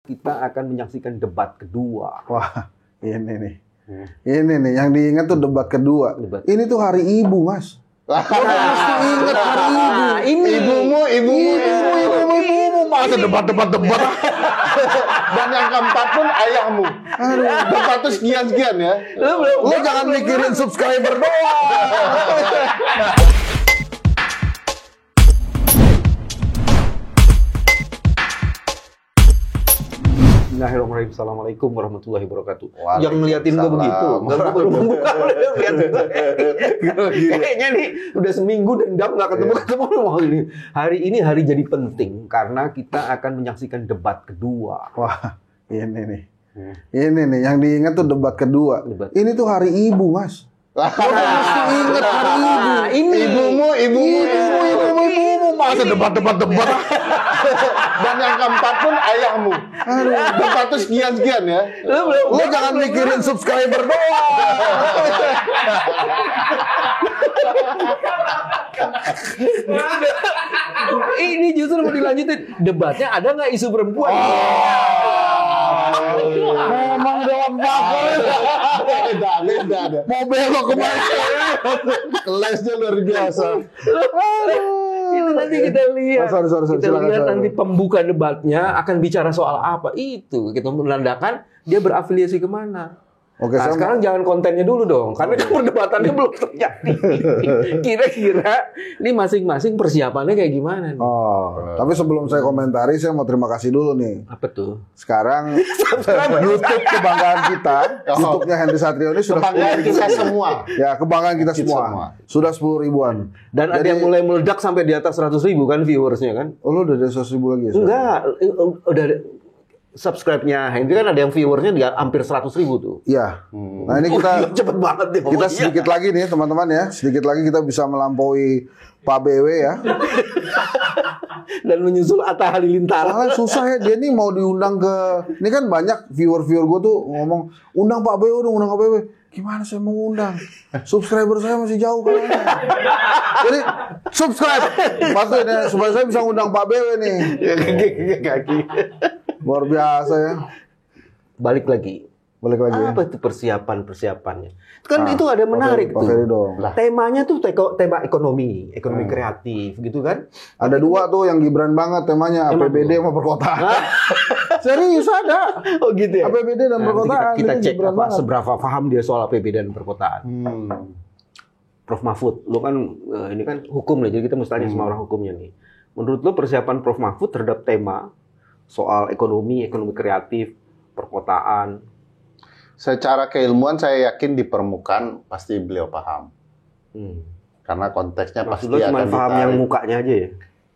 Kita akan menyaksikan debat kedua. Wah, ini nih. Ini nih, yang diingat tuh debat kedua. Ini tuh hari ibu, Mas. Mesti ingat hari ibu. Ini Ibumu. Masa debat. Dan yang keempat pun ayahmu. Aduh. Debat tuh sekian ya. Lu jangan mikirin subscriber doang. Bismillahirrahmanirrahim. Assalamualaikum warahmatullahi wabarakatuh. Yang ngeliatin gue begitu. Enggak, gue baru membuka lihat kayaknya nih udah seminggu dendam nggak ketemu ini. Hari ini hari jadi penting karena kita akan menyaksikan debat kedua. Wah, ini nih. Ini nih, yang diingat tuh debat kedua. Ini tuh hari ibu, Mas. Mesti ingat hari ibu. Ini Ibumu. Masa debat. Dan yang keempat pun ayahmu. Aduh. Debat tuh sekian ya. Lu jangan mikirin subscriber doang. Ini justru mau dilanjutin debatnya, ada nggak isu perempuan? Memang dewan pakar. Beda. Mau belok kemana? Kelasnya luar biasa. Itu nanti kita lihat. Sorry, kita silakan, lihat silakan. nanti pembuka debatnya akan bicara soal apa. Itu kita menandakan dia berafiliasi kemana. Oke, Nah, sekarang jangan kontennya dulu dong, karena kan perdebatannya belum terjadi. Kira-kira ini masing-masing persiapannya kayak gimana nih? Tapi sebelum saya komentari, saya mau terima kasih dulu nih. Apa tuh? Sekarang YouTube kebanggaan kita, YouTube-nya Henry Satrio ini sudah Kebanggaan 10.000. kita semua. Ya, kebanggaan kita semua. semua. Sudah 10 ribuan. Dan ada yang mulai meledak sampai di atas 100.000 kan viewersnya kan? Oh, lu udah ada 100.000 lagi ya? Enggak, udah subscribe-nya Henry kan ada yang viewersnya di hampir 100.000 tuh. Iya. Nah, ini kita cepet banget deh. kita sedikit lagi nih, teman-teman ya. Sedikit lagi kita bisa melampaui Pak BW ya. Dan menyusul Atta Halilintar. Soalnya susah ya, dia nih mau diundang ke... Ini kan banyak viewer-viewer gue tuh ngomong, undang Pak BW dong, undang Pak BW. Gimana saya mau undang? Subscriber saya masih jauh kan. Jadi, subscribe! Maksudnya, supaya saya bisa undang Pak BW nih. Kaki. Luar biasa ya. Balik lagi. Ya. Apa itu persiapannya? Kan itu ada menarik Pak tuh. Ferry dong. Temanya tuh tema ekonomi kreatif gitu kan. Ada dua tuh yang Gibran banget temanya, APBD sama perkotaan. Serius ada. Oh gitu ya. APBD dan perkotaan. Kita ini cek Gibran banget. seberapa paham dia soal APBD dan perkotaan. Prof Mahfud, lu kan ini kan hukum nih, jadi kita mesti tanya sama orang hukumnya nih. Menurut lu persiapan Prof Mahfud terhadap tema soal ekonomi kreatif, perkotaan? Secara keilmuan saya yakin di permukaan pasti beliau paham. Karena konteksnya Maksud pasti lu cuma akan paham ditarik. yang mukanya aja ya?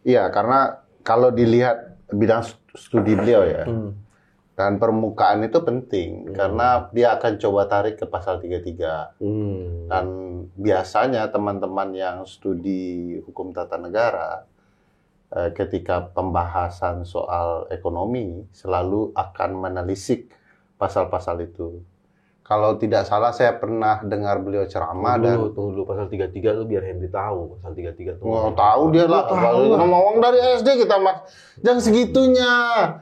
Iya, karena kalau dilihat bidang studi beliau ya. Dan permukaan itu penting karena dia akan coba tarik ke pasal 33. Dan biasanya teman-teman yang studi hukum tata negara ketika pembahasan soal ekonomi selalu akan menelisik pasal-pasal itu. Kalau tidak salah saya pernah dengar beliau ceramah Tunggu dulu, pasal 33 tuh biar Henry tahu. Pasal 33 tuh. tahu dia lah. Ngomong dari SD kita Mas. Jangan segitunya.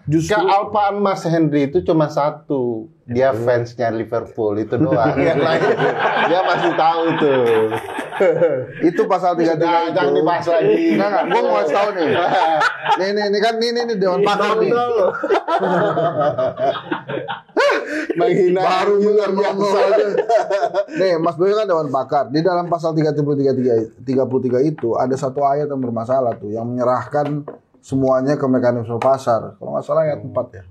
Justru Kealpaan Mas Henry itu cuma satu. Dia fansnya Liverpool itu doang. Yang lain dia pasti tahu tuh. itu pasal 33 itu. Jangan dibahas lagi. Enggak, gue mau kasih tahu nih. Nih Dewan Pakar nih. Menghina Baru ngomong aja. Nih, Mas Boy kan Dewan Pakar. Di dalam pasal 33 itu ada satu ayat yang bermasalah tuh, yang menyerahkan semuanya ke mekanisme pasar. Kalau nggak salah ayat 4 ya.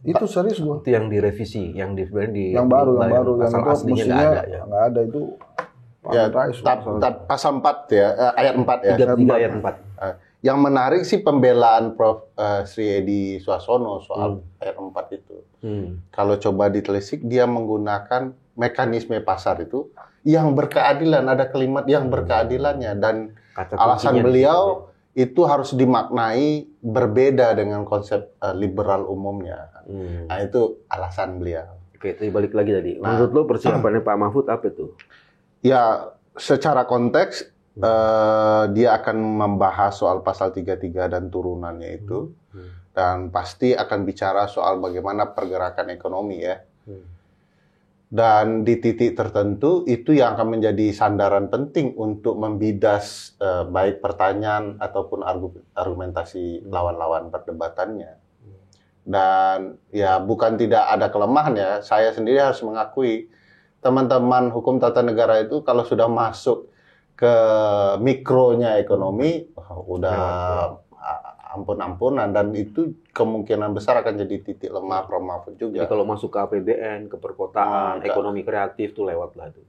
Itu serius gua. Itu yang direvisi, yang sebenarnya Yang baru, yang pasal itu aslinya mestinya nggak ada ya. nggak ada itu. Ya, pasal 4 ya, ayat 4 ya. 33 ayat 4. Yang menarik sih pembelaan Prof. Sri Edy Suarsono soal ayat 4 itu. Kalau coba ditelisik, dia menggunakan mekanisme pasar itu yang berkeadilan, ada kalimat yang berkeadilannya. Dan alasan beliau itu harus dimaknai berbeda dengan konsep liberal umumnya. Nah itu alasan beliau. Oke, tadi balik lagi tadi. Menurut lo persiapannya Pak Mahfud apa tuh? Ya, secara konteks dia akan membahas soal pasal 33 dan turunannya itu. dan pasti akan bicara soal bagaimana pergerakan ekonomi ya. Dan di titik tertentu itu yang akan menjadi sandaran penting untuk membidas baik pertanyaan ataupun argumentasi lawan-lawan perdebatannya. Dan ya bukan tidak ada kelemahan ya, saya sendiri harus mengakui teman-teman hukum tata negara itu kalau sudah masuk ke mikronya ekonomi, udah ampun-ampunan, dan itu kemungkinan besar akan jadi titik lemah Prof. Mahfud juga. Jadi kalau masuk ke APBN, ke perkotaan, ekonomi kreatif tuh lewat lah itu.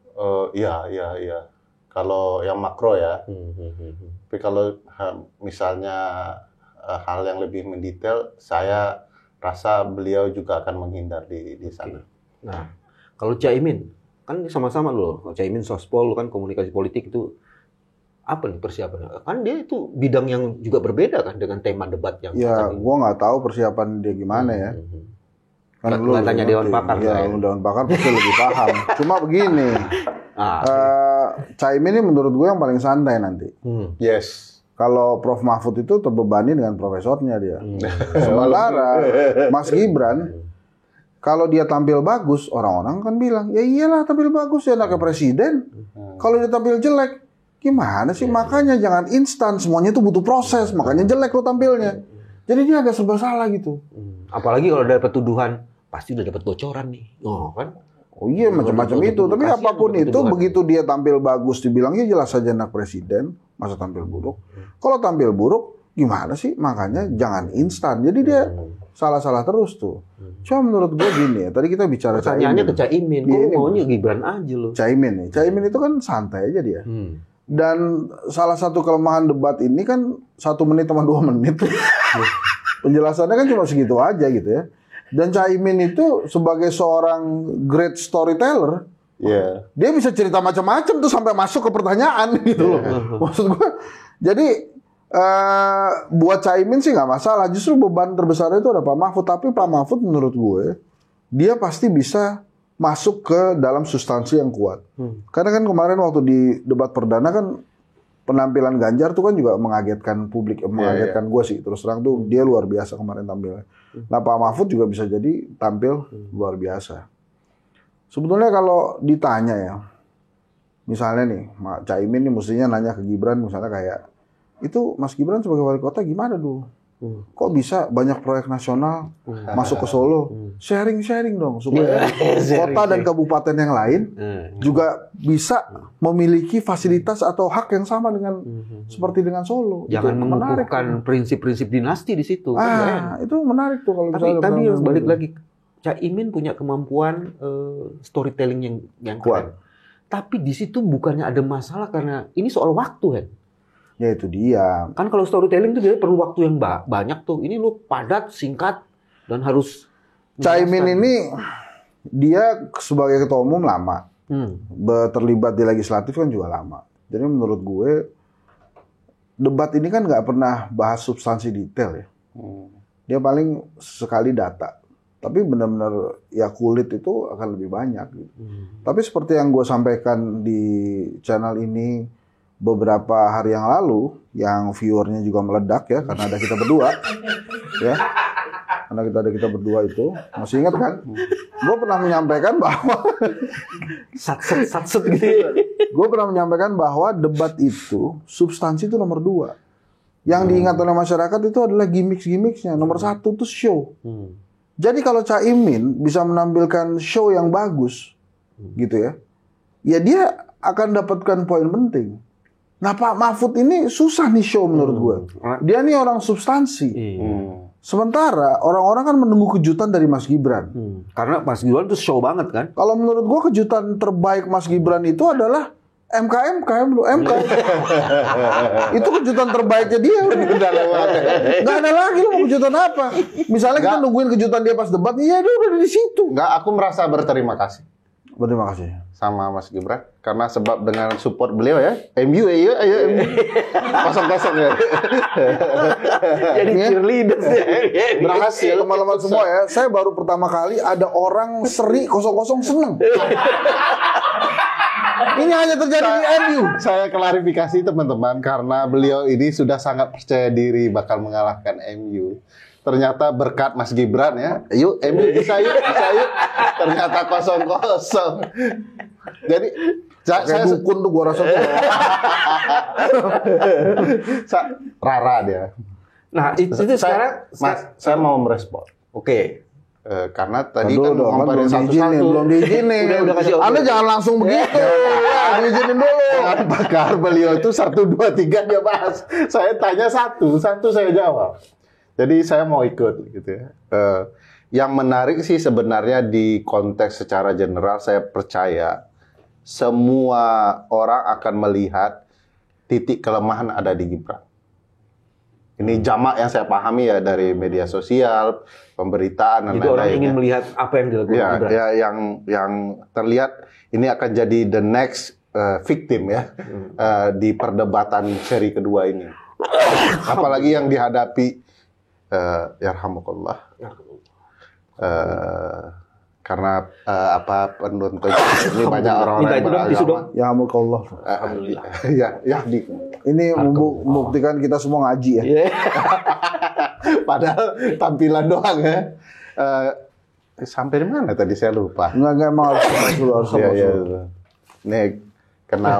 Iya. Kalau yang makro ya. Tapi kalau misalnya hal yang lebih mendetail, saya rasa beliau juga akan menghindar di sana. Nah, kalau Caimin, kan sama-sama loh. Kalau Caimin sospol kan komunikasi politik itu apa nih persiapannya? Kan dia itu bidang yang juga berbeda kan dengan tema debat yang ya, gua nggak tahu persiapan dia gimana ya. Kan lu tanya Dewan Pakar. Ya, Dewan Pakar pasti lebih paham. Cuma begini, Caimin ini menurut gue yang paling santai nanti. Yes. Kalau Prof. Mahfud itu terbebani dengan profesornya dia. Sementara Mas Gibran, kalau dia tampil bagus, orang-orang kan bilang, ya iyalah tampil bagus ya anaknya presiden. Kalau dia tampil jelek, gimana sih? Makanya jangan instan, semuanya itu butuh proses. Makanya jelek lo tampilnya. Jadi dia agak serba salah gitu. Apalagi kalau dapat tuduhan, pasti udah dapat bocoran nih. Oh kan? Oh iya, macam-macam itu. Tapi apapun itu, begitu dia tampil bagus, dibilang ya jelas saja anak presiden, masa tampil buruk. Kalau tampil buruk, gimana sih? Makanya jangan instan. Jadi dia salah-salah terus tuh. Cuma menurut gue gini ya, tadi kita bicara pertanyaannya ke Caimin, kok maunya Gibran aja loh. Caimin itu kan santai aja dia. Dan salah satu kelemahan debat ini kan 1 menit sama 2 menit. Penjelasannya kan cuma segitu aja gitu ya. Dan Caimin itu sebagai seorang great storyteller, dia bisa cerita macam-macam tuh sampai masuk ke pertanyaan gitu loh. Maksud gue, jadi buat Caimin sih nggak masalah. Justru beban terbesarnya itu ada Pak Mahfud. Tapi Pak Mahfud menurut gue, dia pasti bisa masuk ke dalam substansi yang kuat. Karena kan kemarin waktu di debat perdana kan penampilan Ganjar tuh kan juga mengagetkan publik, mengagetkan gue sih. Terus terang tuh dia luar biasa kemarin tampilnya. Nah Pak Mahfud juga bisa jadi tampil luar biasa. Sebetulnya kalau ditanya ya, misalnya nih Caimin nih mestinya nanya ke Gibran misalnya kayak, itu Mas Gibran sebagai wali kota gimana dulu? Kok bisa banyak proyek nasional masuk ke Solo? Sharing dong supaya kota dan kabupaten yang lain juga bisa memiliki fasilitas atau hak yang sama dengan seperti dengan Solo. Jangan mengukuhkan prinsip-prinsip dinasti di situ. Itu menarik tuh kalau misalnya. Tapi yang balik lagi, Caimin punya kemampuan storytelling yang kuat. Tapi di situ bukannya ada masalah karena ini soal waktu kan. Ya itu dia. Kan kalau storytelling itu dia perlu waktu yang banyak tuh. Ini lu padat, singkat, dan harus... Caimin ini, dia sebagai ketua umum lama. Terlibat di legislatif kan juga lama. Jadi menurut gue, debat ini kan nggak pernah bahas substansi detail ya. Dia paling sekali data. Tapi benar-benar ya kulit itu akan lebih banyak. Gitu. Tapi seperti yang gue sampaikan di channel ini, beberapa hari yang lalu, yang viewernya juga meledak ya, karena ada kita berdua, ya, karena ada kita berdua itu, masih ingat kan? Gue pernah menyampaikan bahwa satset gitu. Gue pernah menyampaikan bahwa debat itu substansi itu nomor 2. Yang diingat oleh masyarakat itu adalah gimmick-gimmicknya. Nomor 1 itu show. Jadi kalau Caimin bisa menampilkan show yang bagus, gitu ya, ya dia akan dapatkan poin penting. Nah Pak Mahfud ini susah nih show menurut gue. Dia nih orang substansi. Sementara orang-orang kan menunggu kejutan dari Mas Gibran. Karena Mas Gibran itu show banget kan. Kalau menurut gue kejutan terbaik Mas Gibran itu adalah MK. Itu kejutan terbaiknya dia. Nggak ada lagi lo mau kejutan apa. Misalnya kita nungguin kejutan dia pas debat, iya dia udah di situ. Nggak, aku merasa berterima kasih. Berterima kasih sama Mas Gibran karena sebab dengan support beliau ya, MU ayo kosong ya. Jadi cheerleader berhasil teman-teman semua ya. Saya baru pertama kali ada orang seri 0-0 seneng. Ini hanya terjadi di MU. Saya klarifikasi teman-teman karena beliau ini sudah sangat percaya diri bakal mengalahkan MU. ternyata berkat Mas Gibran ya. Yuk, MU bisa yuk. Ternyata 0-0. Jadi saya dukun tuh gua rasa tuh. Rara dia. Nah, itu sekarang saya mau merespon. Oke. Karena tadi kan ngomongin satu-satu. Belum diizinin. Udah kasih Anda jangan langsung begitu. Diizinin dulu. Pakar beliau itu 1, 2, 3 dia bahas. Saya tanya satu saya jawab. Jadi saya mau ikut gitu ya. Yang menarik sih sebenarnya di konteks secara general saya percaya semua orang akan melihat titik kelemahan ada di Gibran. Ini jamak yang saya pahami ya dari media sosial, pemberitaan dan lain-lain. Orang ingin ya. melihat apa yang dilakukan Gibran. Ya, yang terlihat ini akan jadi the next victim ya di perdebatan seri kedua ini. Apalagi yang dihadapi yarhamukallah. Karena penuntut ini banyak orang-orang yang beragama. Yarhamukallah. Alhamdulillah. Ya di. Ini membuktikan kita semua ngaji ya. Padahal tampilan doang ya. Sampai di mana tadi saya lupa. Enggak emang harus Iya. Nih kena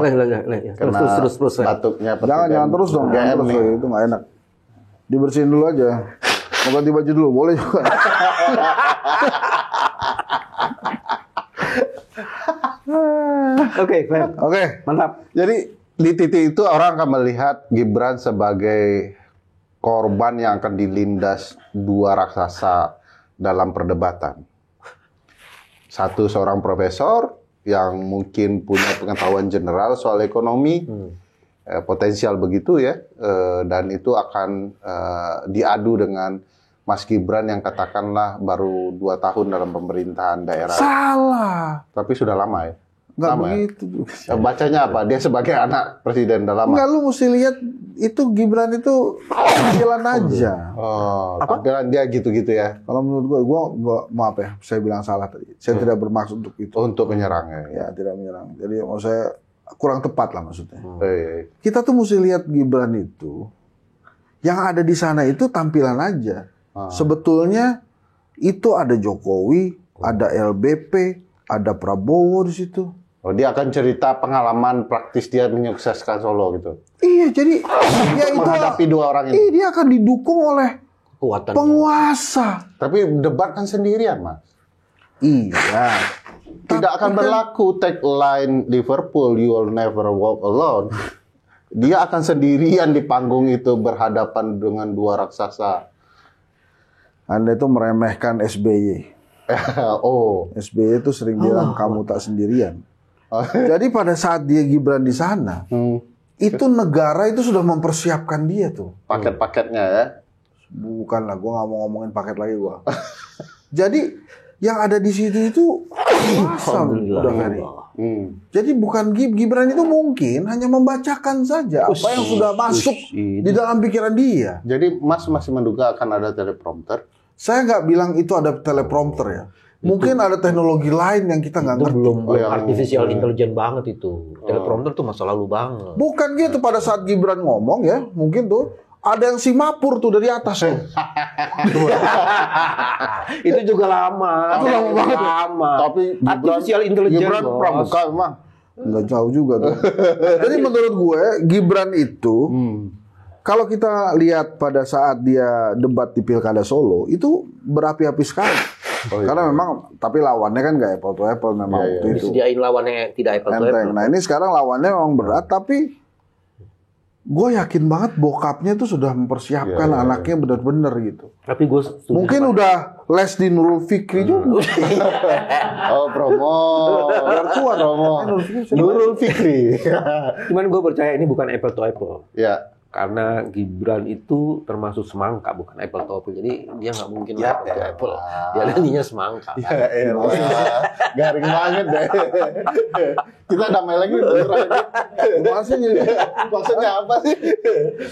terus. Batuknya. Jangan terus dong. Jangan terus, itu nggak enak. Dibersihin dulu aja. Mau ganti baju dulu, boleh juga. Oke, mantap. Jadi di titik itu orang akan melihat Gibran sebagai korban yang akan dilindas dua raksasa dalam perdebatan. Satu seorang profesor yang mungkin punya pengetahuan general soal ekonomi, potensial begitu ya, dan itu akan diadu dengan Mas Gibran yang katakanlah baru 2 tahun dalam pemerintahan daerah. Salah. Tapi sudah lama ya. Nggak lama begitu. Ya? Bacanya apa? Dia sebagai anak presiden udah lama. Enggak, lu mesti lihat itu Gibran itu tampilan aja. Oh, tampilan dia gitu-gitu ya. Kalau menurut gua maaf ya, saya bilang salah tadi. Saya tidak bermaksud untuk itu. Untuk menyerang ya. Ya, tidak menyerang. Jadi maksud saya kurang tepat lah maksudnya. Iya. Kita tuh mesti lihat Gibran itu yang ada di sana itu tampilan aja. Sebetulnya itu ada Jokowi, ada LBP, ada Prabowo di situ. Oh, dia akan cerita pengalaman praktis dia menyukseskan Solo gitu. Iya, jadi ya itu menghadapi dua orang ini. Dia akan didukung oleh kekuatan penguasa. Tapi debat kan sendirian, Mas. Iya. Tidak akan berlaku tagline Liverpool, you will never walk alone. Dia akan sendirian di panggung itu berhadapan dengan dua raksasa. Anda itu meremehkan SBY. Oh. SBY itu sering bilang kamu tak sendirian. Jadi pada saat dia Gibran di sana, itu negara itu sudah mempersiapkan dia tuh. Paket-paketnya ya. Bukan lah, gue nggak mau ngomongin paket lagi gue. Jadi yang ada di situ itu udah Ferry. Jadi bukan Gibran itu mungkin hanya membacakan saja apa yang sudah masuk di dalam pikiran dia. Jadi Mas masih menduga akan ada teleprompter? Saya nggak bilang itu ada teleprompter ya. Mungkin ada teknologi lain yang kita nggak ngerti. Belum artificial intelligence banget itu. Teleprompter tuh masa lalu banget. Bukan gitu, pada saat Gibran ngomong ya, mungkin tuh ada yang simapur tuh dari atas tuh. Itu juga lama. Itu lama banget. Lama. Tapi artificial intelligence Gibran pramuka memang. Nggak jauh juga tuh. Jadi menurut gue Gibran itu kalau kita lihat pada saat dia debat di Pilkada Solo itu berapi-api sekali. Karena memang, tapi lawannya kan nggak apple to apple memang waktu itu. Disediain lawannya tidak apple to apple. Nah ini sekarang lawannya memang berat, tapi gue yakin banget bokapnya tuh sudah mempersiapkan anaknya benar-benar gitu. Tapi gue mungkin udah les di Nurul Fikri juga. Oh, promo. Biar kuat Nurul Fikri. Cuman gue percaya ini bukan apple to apple. Ya. Karena Gibran itu termasuk semangka, bukan apple to apple. Jadi dia nggak mungkin apple to apple. Dia nanya semangka. Ya elah. Garing banget deh. Kita damai lagi. Maksudnya apa sih?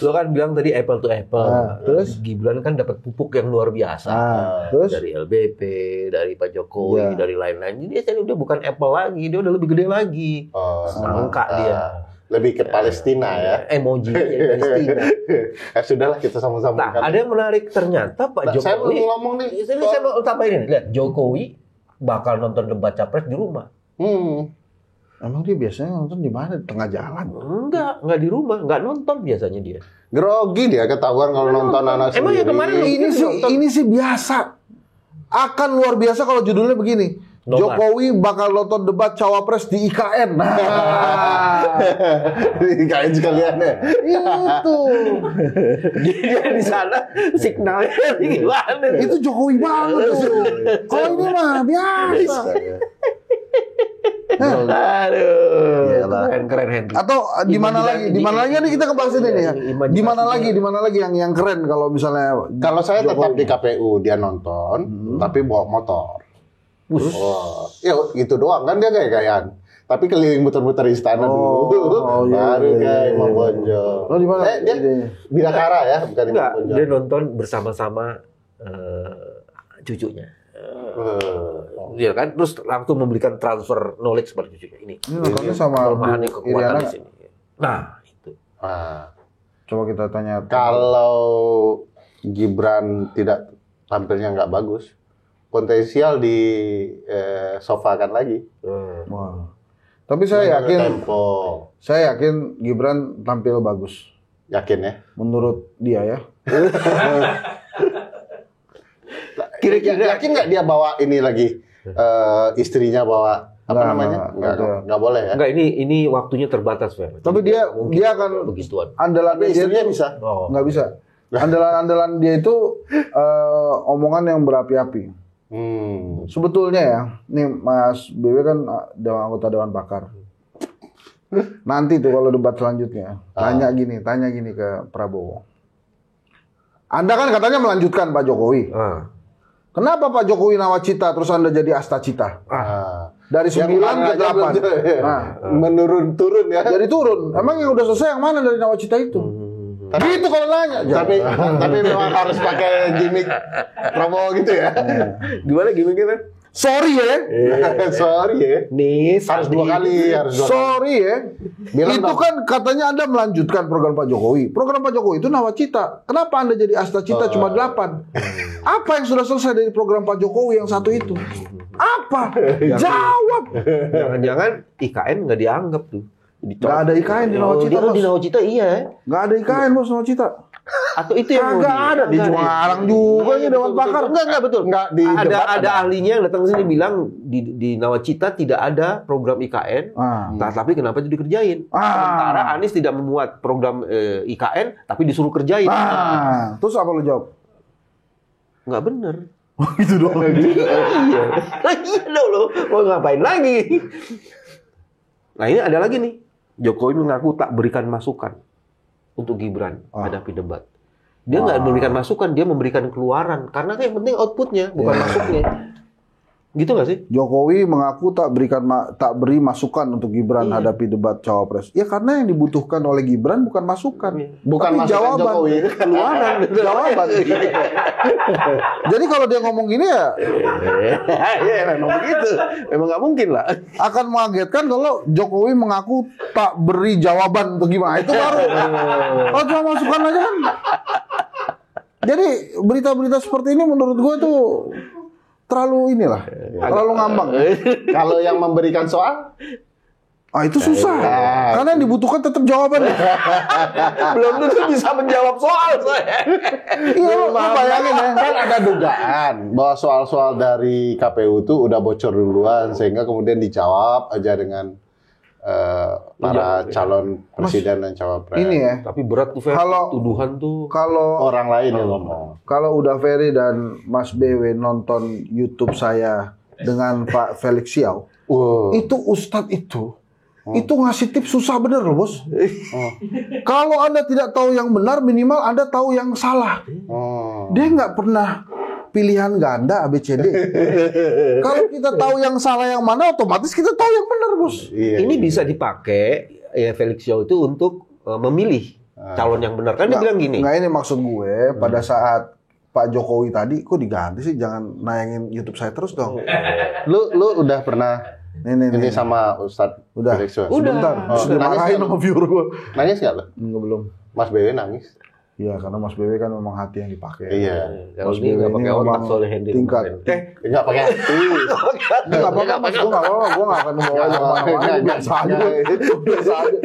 Lo kan bilang tadi apple to apple. Terus Gibran kan dapat pupuk yang luar biasa. Terus dari LBP, dari Pak Jokowi, dari lain-lain. Jadi dia udah bukan apple lagi, dia udah lebih gede lagi. Semangka dia. lebih ke Palestina ya. Emoji Palestina. Sudahlah kita sama-sama. Nah, ada yang menarik ternyata Pak Jokowi. Saya mau ngomong nih. Saya mau tambahin ini. Lihat, Jokowi bakal nonton debat capres di rumah. Emang dia biasanya nonton di mana? Di tengah jalan? Enggak di rumah, enggak nonton biasanya dia. Grogi dia ketahuan kalau nonton anak sendiri. Emang ya kemarin ini sih biasa. Akan luar biasa kalau judulnya begini. Jokowi bakal nonton debat cawapres di IKN. Di IKN sekalian ya. Itu. Dia di sana signalnya gimana? Itu Jokowi banget tuh. Kalau ini mah biasa. Aduh, keren Henry. Atau di mana lagi nih kita ngebahas ini nih ya. Di mana lagi yang keren kalau misalnya. Kalau saya tetap di KPU dia nonton, tapi bawa motor. Ya gitu doang kan dia gaya-gayaan. Tapi keliling muter-muter istana dulu. Baru kayak Imam Bonjol. Di mana? Dia Bidakara ya, bukan Imam Bonjol. Dia nonton bersama-sama cucunya. Ya kan, terus langsung memberikan transfer knowledge kepada cucunya ini. Nontonnya sama kelemahannya kekuatan di sini. Nah, itu. Coba kita tanya. Kalau Gibran tidak tampilnya nggak bagus, potensial di sofakan lagi. Tapi saya yakin Gibran tampil bagus. Yakin ya? Menurut dia ya. Kira-kira yakin nggak dia bawa ini lagi istrinya bawa apa namanya? Nggak boleh ya? Enggak, ini waktunya terbatas, Fer. Tapi dia akan begituan. Andalan istrinya bisa? Nggak bisa. Andalan dia itu omongan yang berapi-api. Sebetulnya ya, nih Mas BW kan anggota Dewan Pakar. Nanti tuh kalau debat selanjutnya, tanya gini ke Prabowo. Anda kan katanya melanjutkan Pak Jokowi. Kenapa Pak Jokowi nawacita terus Anda jadi astacita? Dari 9 ke 8. Menurun-turun ya. Jadi turun. Emang yang udah selesai yang mana dari nawacita itu? Gitu kalau nanya. Tapi memang harus pakai gimmick promo gitu ya. Gimana gimmicknya? Sorry ya. Sorry ya. Nih, harus dua kali. Sorry ya. Itu kan katanya Anda melanjutkan program Pak Jokowi. Program Pak Jokowi itu nawacita. Kenapa Anda jadi astacita cuma 8? Apa yang sudah selesai dari program Pak Jokowi yang satu itu? Apa? Jawab. Jangan-jangan IKN nggak dianggap tuh. Nggak ada IKN di nawacita. Di nawacita iya. Nggak ada IKN bos nawacita. Atau itu yang nggak ada di Jualang juga nih Dewan Pakar. Enggak betul. Ada ahlinya yang datang ke sini bilang di nawacita tidak ada program IKN. Tapi kenapa itu dikerjain? Sementara Anies tidak memuat program IKN tapi disuruh kerjain. Terus apa lo jawab? Nggak bener. Itu doang. Iya dong lo. Mau ngapain lagi? Nah ini ada lagi nih. Jokowi mengaku tak berikan masukan untuk Gibran hadapi debat. Dia nggak memberikan masukan, dia memberikan keluaran. Karena yang penting outputnya, bukan masuknya. Gitu nggak sih? Jokowi mengaku tak beri masukan untuk Gibran hadapi debat cawapres. Ya karena yang dibutuhkan oleh Gibran bukan masukan, bukan tapi masukan jawaban, Jokowi. keluaran, jawaban. Jadi kalau dia ngomong gini ya, memang begitu, memang nggak mungkin lah. Akan mengagetkan kalau Jokowi mengaku tak beri jawaban untuk gimana itu baru. Kalau cuma masukan aja kan. Jadi berita-berita seperti ini menurut gue tuh terlalu terlalu ngambang. Kalau yang memberikan soal, itu susah. Karena yang dibutuhkan tetap jawabannya. Belum tentu bisa menjawab soal saya. Iya, lu bayangin ya. Kan ada dugaan bahwa soal-soal dari KPU itu udah bocor duluan sehingga kemudian dijawab aja dengan para calon presiden dan cawapres. Ini ya. Tapi berat tuh, kalau tuduhan tuh. Kalau orang lain yang ngomong. Kalau udah Ferry dan Mas BW nonton YouTube saya dengan Pak Felix Xiao, itu Ustadz itu ngasih tips susah bener loh bos. Kalau Anda tidak tahu yang benar, minimal Anda tahu yang salah. Dia nggak pernah pilihan ganda ABCD. Kalau kita tahu yang salah yang mana, otomatis kita tahu yang benar, bos. Ini bisa dipakai ya Felix Xiao itu untuk memilih calon yang benar. Kan dia bilang gini. Nggak, ini maksud gue pada saat Pak Jokowi tadi, kok diganti sih? Jangan nayangin YouTube saya terus dong. Lu udah pernah Ini sama Ustadz Udah. Direksi. Sebentar. Oh, Dimarahin sama viewer gue. Nangis nggak lo? Enggak, belum. Mas BW nangis. Iya, karena Mas BW kan memang hati yang dipakai. Iya. Kalau Mas dia BW nggak ini pakai otak memang soalnya Hendy. tingkat. Nggak pakai hati. Nggak apa-apa, Mas. Gue nggak apa-apa. Gue nggak akan membawa kemana-mana. Biasa aja. Biasa aja.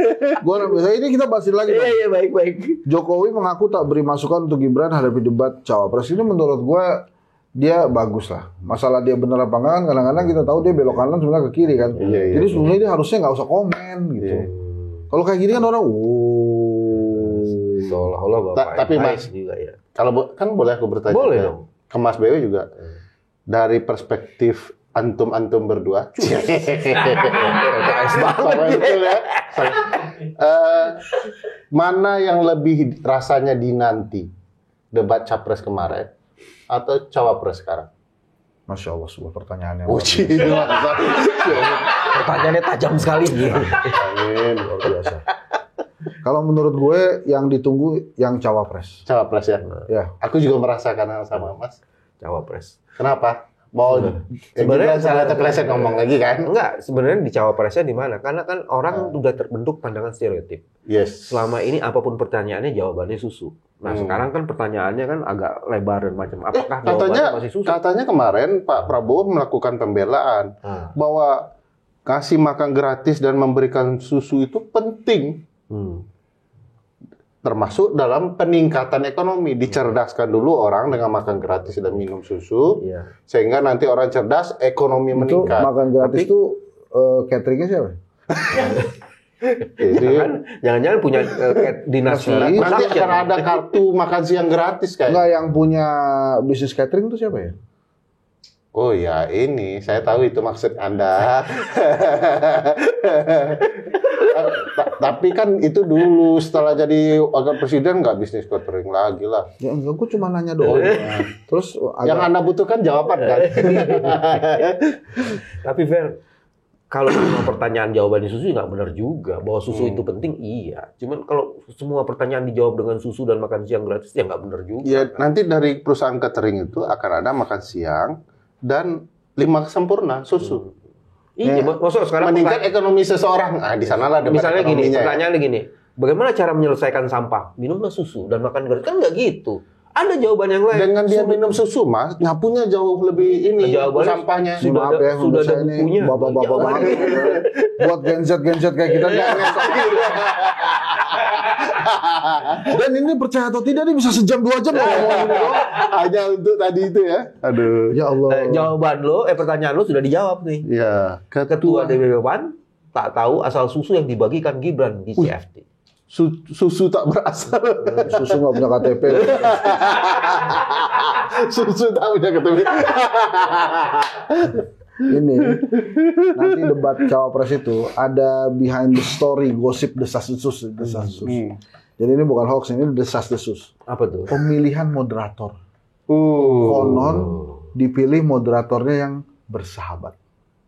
Gue biasa. Ini kita bahasin lagi. Iya, baik. Jokowi mengaku tak beri masukan untuk Gibran hadapi debat cawapres. Ini menurut gue dia bagus lah. Masalah dia bener apa enggak kan kadang-kadang kita tahu dia belok kanan sebenarnya ke kiri kan. Jadi sebenarnya dia harusnya nggak usah komen gitu. Kalau kayak gini kan orang seolah-olah Bapak Tapi Mas juga ya. Kalau kan boleh aku bertanya. Boleh dong. Ke Mas BW juga. Dari perspektif antum berdua. Mana yang lebih rasanya dinanti? Debat capres kemarin atau cawapres sekarang? Masya Allah, sebuah pertanyaannya. Pertanyaannya tajam sekali. Luar biasa. Kalau menurut gue yang ditunggu yang cawapres. Cawapres ya? Ya. Aku juga merasakan hal sama Mas. Cawapres. Kenapa? Mau sebenarnya salah terpeleset ngomong lagi kan? Enggak, sebenarnya di cawapresnya di mana? Karena kan orang udah terbentuk pandangan stereotip. Yes. Selama ini apapun pertanyaannya jawabannya susu. Nah, sekarang kan pertanyaannya kan agak lebar dan macam apakah jawabannya masih susu? Katanya kemarin Pak Prabowo melakukan pembelaan bahwa kasih makan gratis dan memberikan susu itu penting. Termasuk dalam peningkatan ekonomi. Dicerdaskan dulu orang dengan makan gratis dan minum susu, sehingga nanti orang cerdas, ekonomi meningkat. Itu makan gratis itu cateringnya siapa? Jangan-jangan punya dinas nanti akan ada kartu makan siang gratis kayak. Enggak, yang punya bisnis catering itu siapa ya? Oh ya, ini saya tahu itu maksud Anda. Tapi kan itu dulu setelah jadi wakil presiden nggak bisnis catering lagi lah. Ya enggak, gue cuma nanya doang. Terus yang Anda butuhkan jawaban kan? Tapi Fer, kalau semua pertanyaan jawabannya susu nggak benar juga. Bahwa susu itu penting, iya. Cuman kalau semua pertanyaan dijawab dengan susu dan makan siang gratis, ya nggak benar juga. Ya nanti dari perusahaan catering itu akan ada makan siang dan 5 sempurna susu. Iya, maksud sekarang meningkat ekonomi seseorang. Di sanalah debat misalnya gini, ekonominya. pertanyaannya gini, bagaimana cara menyelesaikan sampah? Minumlah susu dan makan gratis. Kan nggak gitu. Ada jawaban yang lain. Dengan dia minum susu, Mas, nyapunya jauh lebih ini sampahnya. Sudah ada bukunya. Bapak-bapak buat genset kayak kita nih. Dan ini percaya atau tidak, dia bisa sejam 2 jam ngomongin hanya untuk tadi itu ya. Aduh. Ya Allah. Jawaban lo, pertanyaan lo sudah dijawab nih. Ya. Ketua DPP PAN tak tahu asal susu yang dibagikan Gibran di CFD. Susu tak berasal. Susu nggak punya KTP. Susu tak punya KTP. Ini nanti debat cawapres itu ada behind the story, gosip desas-desus. Jadi ini bukan hoax, ini desas-desus. Apa tuh? Pemilihan moderator. Konon dipilih moderatornya yang bersahabat.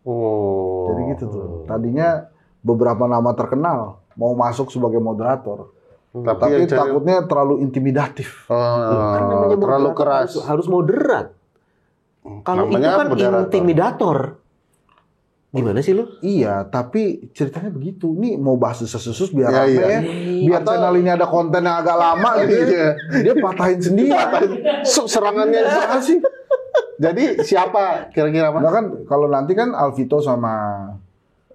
Jadi gitu tuh. Tadinya beberapa nama terkenal mau masuk sebagai moderator. Tapi takutnya terlalu intimidatif. Terlalu keras. Harus moderat. Kalau itu kan intimidator. Gimana sih lu? Iya, tapi ceritanya begitu. Nih mau bahas desas-desus biar rame ya. Biar channel ini ada konten yang agak lama gitu. Dia patahin sendiri. Serangannya gimana sih? Jadi siapa kira-kira Mas? Nah kan kalau nanti kan Alvito sama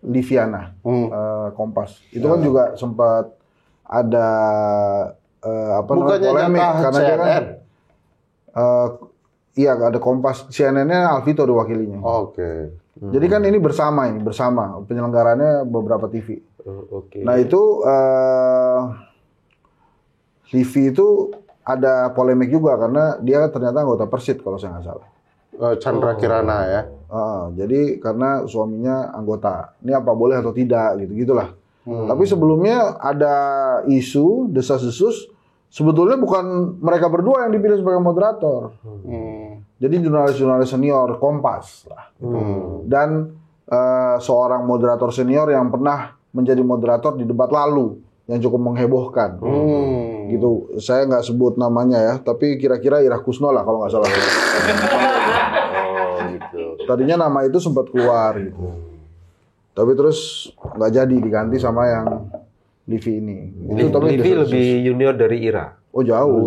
Liviana Kompas. Itu kan juga sempat ada polemik karena dia kan iya ada Kompas, CNN-nya Alvito diwakilinya. Oke. Jadi kan ini bersama penyelenggarannya beberapa TV. Nah itu Livi itu ada polemik juga karena dia ternyata anggota Persit kalau saya nggak salah. Chandra Kirana ya. Jadi karena suaminya anggota, ini apa boleh atau tidak gitulah. Tapi sebelumnya ada isu desas-desus, sebetulnya bukan mereka berdua yang dipilih sebagai moderator. Jadi jurnalis-jurnalis senior Kompas lah. Dan seorang moderator senior yang pernah menjadi moderator di debat lalu yang cukup menghebohkan. Gitu. Saya nggak sebut namanya ya, tapi kira-kira Ira Kusno lah kalau nggak salah. Gitu. Tadinya nama itu sempat keluar gitu. Tapi terus nggak jadi, diganti sama yang Livi ini. Livi lebih junior dari Ira. Oh jauh.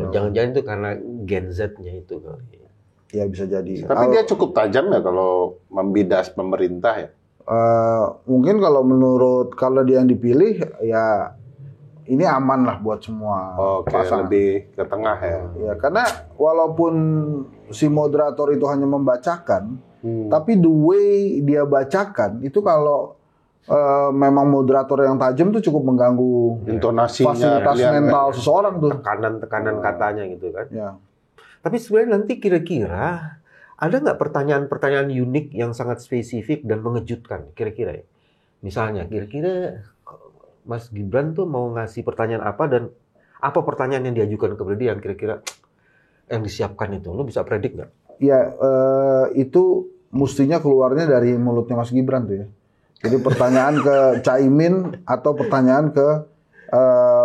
Jangan-jangan itu karena Gen Z-nya itu kali. Ya bisa jadi. Tapi dia cukup tajam ya kalau membidas pemerintah ya. Mungkin kalau dia yang dipilih ya ini aman lah buat semua. Oke, lebih ke tengah ya. Ya karena walaupun si moderator itu hanya membacakan, tapi the way dia bacakan itu kalau memang moderator yang tajam tuh cukup mengganggu intonasinya, fasilitas mental seseorang tuh. Tekanan katanya gitu kan. Ya. Tapi sebenarnya nanti kira-kira ada nggak pertanyaan-pertanyaan unik yang sangat spesifik dan mengejutkan kira-kira ya? Misalnya kira-kira Mas Gibran tuh mau ngasih pertanyaan apa dan apa pertanyaan yang diajukan kepada dia yang kira-kira yang disiapkan itu? Lo bisa predik nggak? Ya itu mestinya keluarnya dari mulutnya Mas Gibran tuh ya. Jadi pertanyaan ke Caimin atau pertanyaan ke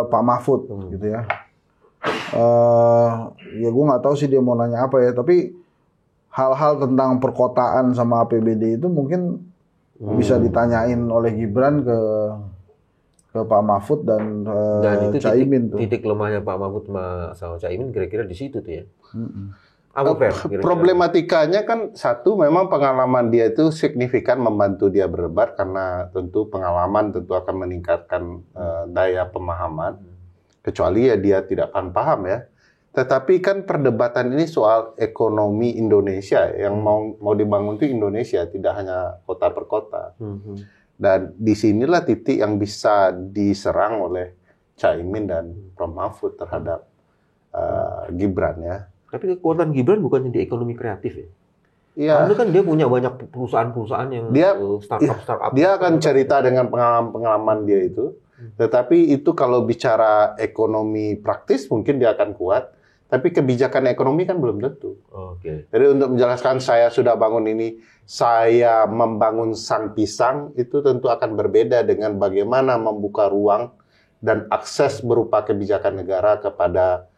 Pak Mahfud gitu ya. Ya gue nggak tahu sih dia mau nanya apa ya. Tapi hal-hal tentang perkotaan sama APBD itu mungkin bisa ditanyain oleh Gibran ke Pak Mahfud dan itu Caimin tuh. Titik lemahnya Pak Mahfud sama Caimin kira-kira di situ tuh ya. Problematikanya kan satu memang pengalaman dia itu signifikan membantu dia berdebat karena tentu pengalaman tentu akan meningkatkan daya pemahaman kecuali ya dia tidak paham ya. Tetapi kan perdebatan ini soal ekonomi Indonesia yang mau dibangun itu Indonesia tidak hanya kota per kota. Dan disinilah titik yang bisa diserang oleh Caimin dan Prof Mahfud terhadap Gibran ya. Tapi kekuatan Gibran bukannya di ekonomi kreatif ya? Iya. Karena kan dia punya banyak perusahaan-perusahaan yang startup. Dia akan cerita dengan pengalaman dia itu. Tetapi itu kalau bicara ekonomi praktis mungkin dia akan kuat. Tapi kebijakan ekonomi kan belum tentu. Oke. Jadi untuk menjelaskan saya sudah bangun ini, saya membangun sang pisang, itu tentu akan berbeda dengan bagaimana membuka ruang dan akses berupa kebijakan negara kepada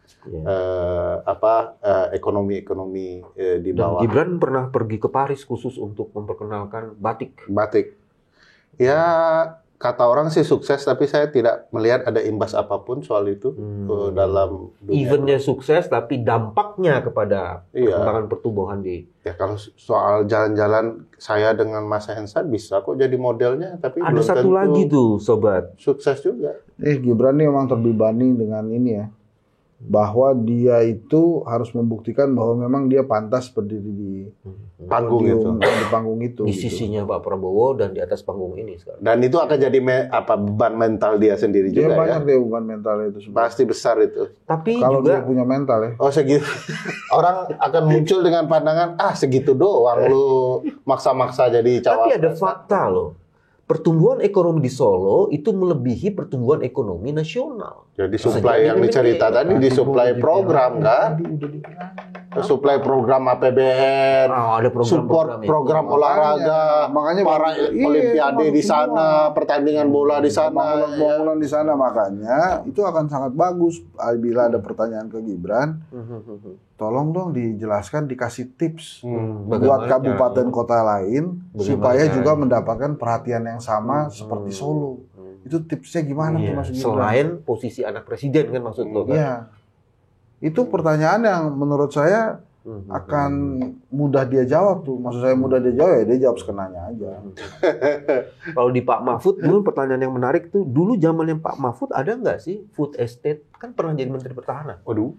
ekonomi di bawah. Dan Gibran pernah pergi ke Paris khusus untuk memperkenalkan batik. Ya kata orang sih sukses, tapi saya tidak melihat ada imbas apapun soal itu dalam dunia. Eventnya sukses, tapi dampaknya kepada perkembangan pertumbuhan di. Ya kalau soal jalan-jalan saya dengan Mas Hensat bisa kok jadi modelnya, tapi ada belum satu lagi tuh sobat sukses juga. Gibran ini memang terbebani dengan ini ya. Bahwa dia itu harus membuktikan bahwa memang dia pantas berdiri di panggung itu. Di sisinya Pak Prabowo dan di atas panggung ini sekarang. Dan itu akan jadi beban mental dia sendiri dia juga banyak dia beban mental itu sebenarnya. Pasti besar itu. Tapi kalau juga dia punya mental ya. Oh segitu. Orang akan muncul dengan pandangan segitu doang lu maksa-maksa jadi cawapres. Tapi ada fakta loh. Pertumbuhan ekonomi di Solo itu melebihi pertumbuhan ekonomi nasional. Jadi suplai yang dicerita tadi disuplai program kan? Suplai program APBN, ada program olahraga, makanya para olimpiade di sana, pertandingan bola di sana, bangunan di sana, makanya itu akan sangat bagus bila ada pertanyaan ke Gibran. Tolong dong dijelaskan, dikasih tips buat kabupaten kota lain supaya juga mendapatkan perhatian yang sama seperti Solo. Itu tipsnya gimana tuh Mas Gibran? Selain posisi anak presiden kan maksud lo kan? Iya. Itu pertanyaan yang menurut saya akan mudah dia jawab tuh. Maksud saya mudah dia jawab ya dia jawab sekenanya aja. Kalau di Pak Mahfud dulu pertanyaan yang menarik tuh, dulu zamannya Pak Mahfud ada nggak sih food estate? Kan pernah jadi Menteri Pertahanan. Waduh.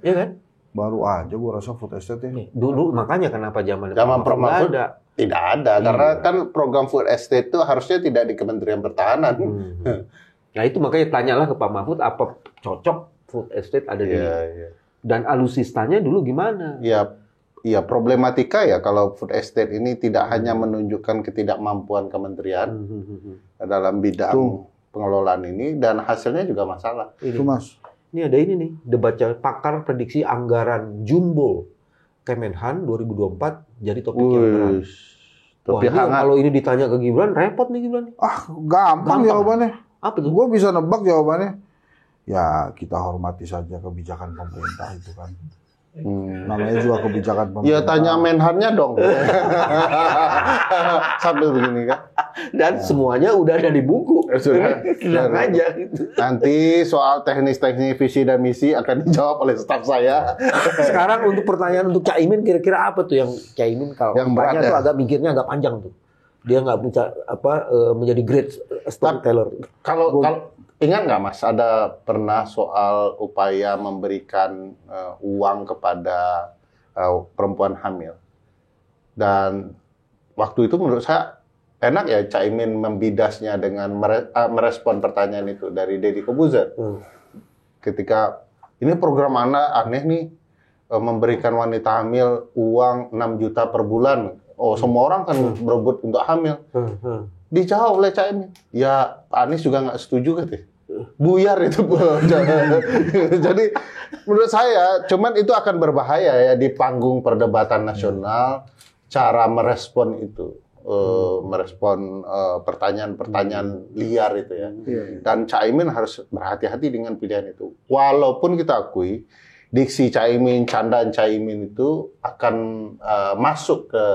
Iya kan? Baru aja gua rasa food estate ya. Dulu makanya kenapa zaman Pak Mahfud ada? Tidak ada, karena kan program food estate itu harusnya tidak di Kementerian Pertahanan. Nah itu makanya tanyalah ke Pak Mahfud apa cocok food estate ada di. Dan alusistanya dulu gimana? Ya problematika ya kalau food estate ini tidak hanya menunjukkan ketidakmampuan kementerian dalam bidang pengelolaan ini dan hasilnya juga masalah. Itu Mas. Ini ada ini nih, debat pakar prediksi anggaran jumbo Kemenhan 2024 jadi topik yang berat. Topik hangat. Kalau ini ditanya ke Gibran, repot nih Gibran. Gampang jawabannya. Apa tuh? Gue bisa nebak jawabannya. Ya kita hormati saja kebijakan pemerintah itu kan. Namanya juga kebijakan pemerintah. Ya tanya Menhannya dong. Sambil begini kan. Dan semuanya udah ada di buku. Sudah. Tenang aja gitu. Nanti soal teknis-teknis visi dan misi akan dijawab oleh staf saya. Sekarang untuk pertanyaan untuk Cak Imin, kira-kira apa tuh yang Cak Imin kalau Yang berat tanya ya? tuh agak mikirnya agak panjang tuh. Dia nggak bisa menjadi great storyteller. Kalau ingat nggak Mas, ada pernah soal upaya memberikan uang kepada perempuan hamil. Dan waktu itu menurut saya enak ya Cak Imin membidasnya dengan merespon pertanyaan itu dari Deddy Corbuzier. Ketika ini program Anda aneh nih, memberikan wanita hamil uang 6 juta per bulan. Oh, semua orang kan berebut untuk hamil. Dijawab oleh Cak Imin, ya Pak Anies juga nggak setuju katanya. Buyar itu. Jadi menurut saya, cuman itu akan berbahaya ya di panggung perdebatan nasional, cara merespon itu. Merespon pertanyaan-pertanyaan liar itu ya. Dan Cak Imin harus berhati-hati dengan pilihan itu. Walaupun kita akui, diksi Cak Imin, candaan Cak Imin itu akan masuk ke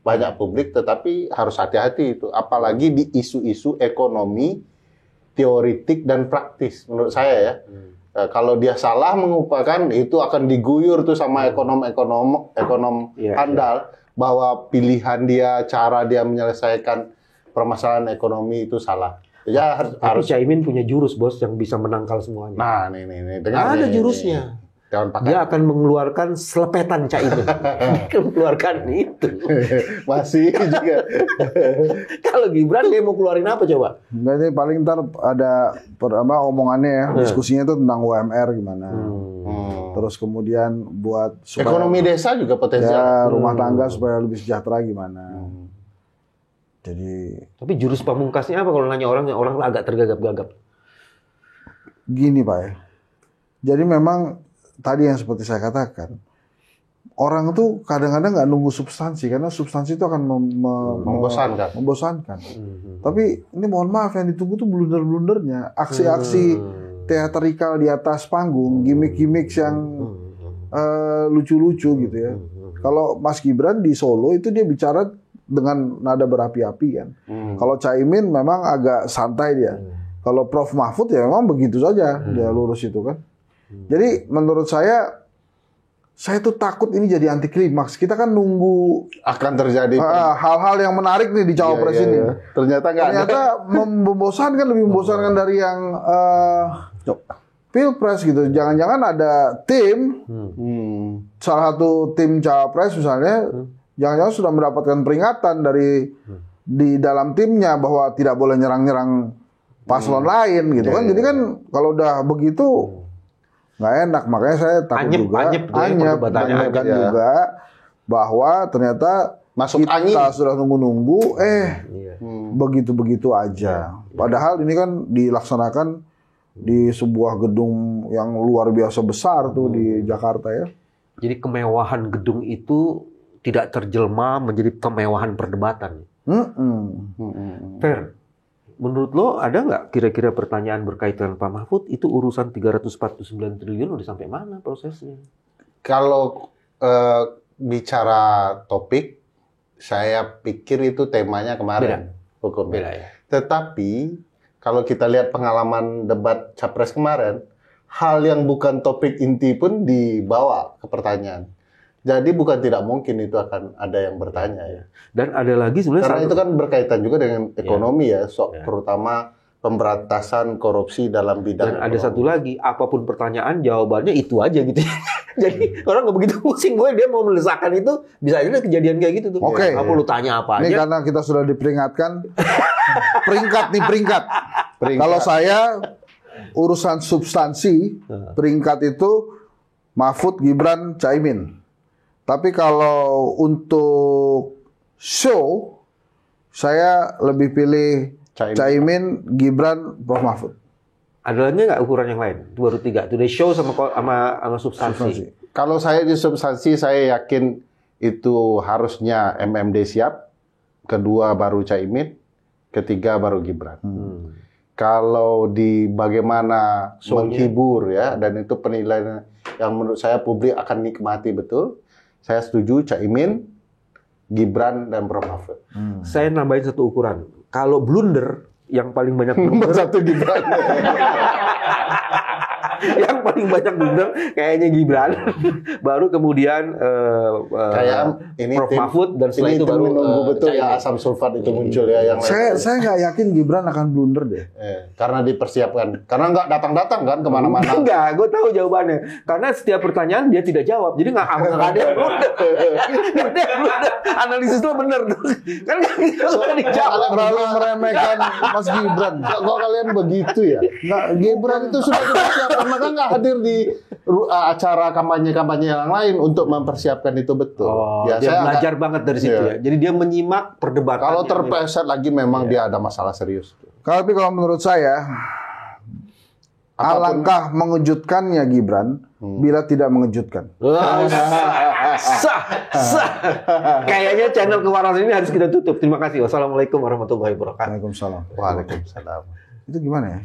banyak publik, tetapi harus hati-hati itu. Apalagi di isu-isu ekonomi, teoritik, dan praktis. Menurut saya ya. Kalau dia salah mengupakan, itu akan diguyur tuh sama ekonom handal. Bahwa pilihan dia, cara dia menyelesaikan permasalahan ekonomi itu salah. Ya harus. Cak Imin punya jurus bos yang bisa menangkal semuanya. Nah, nih. Dengar ada jurusnya. Dia akan mengeluarkan selepetan Cak Imin. Mengeluarkan itu. Masih juga. Kalau Gibran dia mau keluarin apa coba? Berarti paling ntar ada omongannya ya, diskusinya itu tentang UMR gimana. Terus kemudian buat supaya ekonomi desa juga potensial. Ya, rumah tangga supaya lebih sejahtera gimana. Jadi tapi jurus pamungkasnya apa kalau nanya orang agak tergagap-gagap? Gini Pak ya. Jadi memang tadi yang seperti saya katakan, orang tuh kadang-kadang nggak nunggu substansi karena substansi itu akan membosankan. Tapi ini mohon maaf yang ditunggu tuh blunder-blundernya, aksi-aksi teatrikal di atas panggung, gimmick-gimmick yang lucu-lucu gitu ya. Kalau Mas Gibran di Solo itu dia bicara dengan nada berapi-api kan. Kalau Cak Imin memang agak santai dia. Kalau Prof Mahfud ya memang begitu saja dia lurus itu kan. Jadi menurut saya tuh takut ini jadi anti klimaks. Kita kan nunggu akan terjadi hal-hal yang menarik nih di cawapres ini. Ternyata nggak ada. Ternyata membosankan, lebih membosankan dari yang Pilpres gitu. Jangan-jangan ada tim, salah satu tim cawapres misalnya, jangan-jangan sudah mendapatkan peringatan dari di dalam timnya bahwa tidak boleh nyerang-nyerang paslon lain gitu kan. Jadi kan kalau udah begitu nggak enak. Makanya saya takut juga bahwa ternyata masuk kita angin. Sudah nunggu-nunggu begitu-begitu aja. Padahal ini kan dilaksanakan di sebuah gedung yang luar biasa besar tuh di Jakarta ya. Jadi kemewahan gedung itu tidak terjelma menjadi kemewahan perdebatan. Fair. Menurut lo ada nggak kira-kira pertanyaan berkaitan Pak Mahfud itu urusan 349 triliun udah sampai mana prosesnya? Kalau bicara topik, saya pikir itu temanya kemarin. Hukumnya. Beda ya. Tetapi kalau kita lihat pengalaman debat Capres kemarin, hal yang bukan topik inti pun dibawa ke pertanyaan. Jadi bukan tidak mungkin itu akan ada yang bertanya ya. Dan ada lagi sebenarnya karena itu kan berkaitan juga dengan ekonomi terutama pemberantasan korupsi dalam bidang. Dan ada satu lagi, apapun pertanyaan jawabannya itu aja gitu. Jadi orang nggak begitu pusing, dia mau melesakkan itu bisa aja kejadian kayak gitu tuh. Oke. Apa lu tanya apa ini aja? Karena kita sudah diperingatkan peringkat. Kalau saya urusan substansi peringkat itu Mahfud, Gibran, Cak Imin. Tapi kalau untuk show saya lebih pilih Cak Imin, Gibran, Prof Mahfud. Ada lagi nggak ukuran yang lain? Itu baru 3. Today show sama substansi. Kalau saya di substansi, saya yakin itu harusnya MMD siap. Kedua baru Cak Imin. Ketiga baru Gibran. kalau di bagaimana menghibur ya, dan itu penilaian yang menurut saya publik akan nikmati betul. Saya setuju Caimin, Gibran, dan Prof. Mahfud. Saya nambahin satu ukuran. Kalau blunder, yang paling banyak blunder Satu Gibran. yang paling banyak blunder kayaknya Gibran. Baru kemudian Kayak ini Prof. Mahfud, dan setelah itu baru menunggu betul Caimin. ya asam sulfat itu muncul ya yang Saya nggak yakin Gibran akan blunder deh. karena dipersiapkan. Karena nggak datang-datang kan kemana-mana. Enggak, gue tahu jawabannya. Karena setiap pertanyaan dia tidak jawab. Jadi nggak ada yang blunder. Nggak ada yang blunder. Analisis lo bener. Kan nggak dijawab. Terlalu meremehkan Mas Gibran. Kok kalian begitu ya? Nggak, Gibran itu sudah dipersiapkan, maka nggak hadir di acara kampanye-kampanye yang lain untuk mempersiapkan itu betul. Ya, dia belajar banget dari situ ya. Jadi dia menyimak perdebatan. Kalau terpleset lagi memang dia ada masalah serius. Tapi kalau menurut saya, alangkah mengejutkannya Gibran bila tidak mengejutkan. Sah. Kayaknya channel Kewarasan ini harus kita tutup. Terima kasih. Wassalamualaikum warahmatullahi wabarakatuh. Waalaikumsalam. Waalaikumsalam. Itu gimana ya?